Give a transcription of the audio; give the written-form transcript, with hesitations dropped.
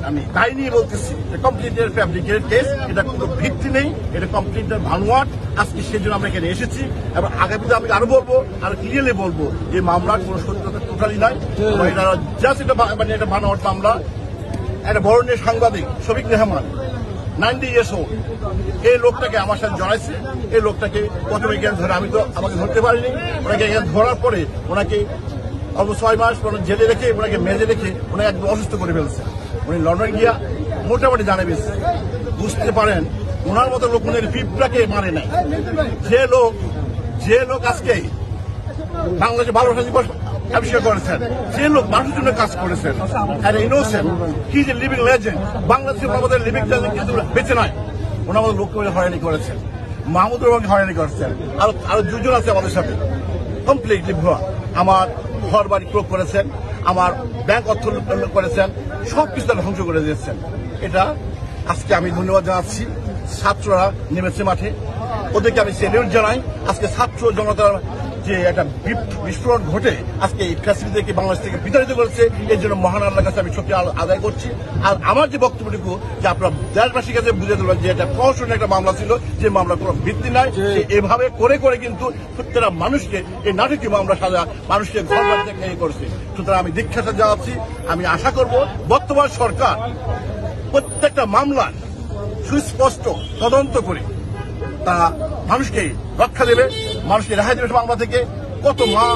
আমি তাই নিয়ে বলতেছি কমপ্লিটের ফ্যাব্রিকেটেড কেস, এটা কোনো ভিত্তি নেই, এটা কমপ্লিটের ভানুয়াট। আজকে সেই জন্য আমরা এখানে এসেছি এবং আগামীতে আমি আরো বলবো, আর ক্লিয়ারলি বলবো, এই মামলার কোনো সত্যতা টোটালি নাই। এটা জাস্ট এটা মানে এটা ভানুয়াট মামলা। একটা বরণীয় সাংবাদিক শফিক রেহমান 90 years old, এই লোকটাকে আমার সাথে জড়াইছে। এই লোকটাকে প্রথমে জ্ঞান ধরে, আমি তো আমাকে ধরতে পারিনি, ওনাকে জ্ঞান ধরার পরে ওনাকে অল্প 6 মাস জেলে রেখে, ওনাকে মেজে রেখে ওনাকে একদম অসুস্থ করে ফেলছে। উনি লন্ডন গিয়া মোটামুটি জানে বেশ বুঝতে পারেন ওনার মতো লোক উনি পিঁপড়াকে মারে নাই। যে লোক আজকে বাংলাদেশে ভালোবাসা দিবস আবিষ্কার করেছেন, যে লোক মানুষের জন্য কাজ করেছেন, আর ইনোসেন্ট, কি যে লিভিং লেজেন্ড, বাংলাদেশের আমাদের লিভিং লেজেন্ড কিন্তু বেঁচে নয়। ওনার আমাদের লোককে হয়রানি করেছেন, মাহমুদুর রহমানকে হয়রানি করেছেন, আরো দুজন আছে আমাদের সাথে কমপ্লিটলি ভুয়া। আমার ঘর বাড়ি ক্রোক করেছেন, আমার ব্যাংক অর্থ করেছেন, সবকিছু তারা ধ্বংস করে দিয়েছেন। এটা আজকে আমি ধন্যবাদ জানাচ্ছি। ছাত্ররা নেমেছে মাঠে, ওদেরকে আমি স্যালিউট জানাই। আজকে ছাত্র জনতার যে একটা বিস্ফোরণ ঘটে আজকে এই ফ্যাসিলিটিকে বাংলাদেশ থেকে বিতাড়িত করেছে, এর জন্য মহান আল্লাহর কাছে আমি সত্যি আদায় করছি। আর আমার যে বক্তব্যটুকু যে আপনারা দেশবাসীর কাছে বুঝে দেবেন যে এটা প্রহসনের একটা মামলা ছিল, যে মামলা কোনো ভিত্তি নাই, এভাবে করে করে কিন্তু প্রত্যেকটা মানুষকে এই নাটকীয় মামলা সাজা মানুষকে ঘর বাড়ি থেকে করেছে। সুতরাং আমি দীক্ষাটা জানাচ্ছি। আমি আশা করব বর্তমান সরকার প্রত্যেকটা মামলার সুস্পষ্ট তদন্ত করে তারা মানুষকে রক্ষা দেবে, মানুষকে রেহাই দেবে মামলা থেকে। কত মা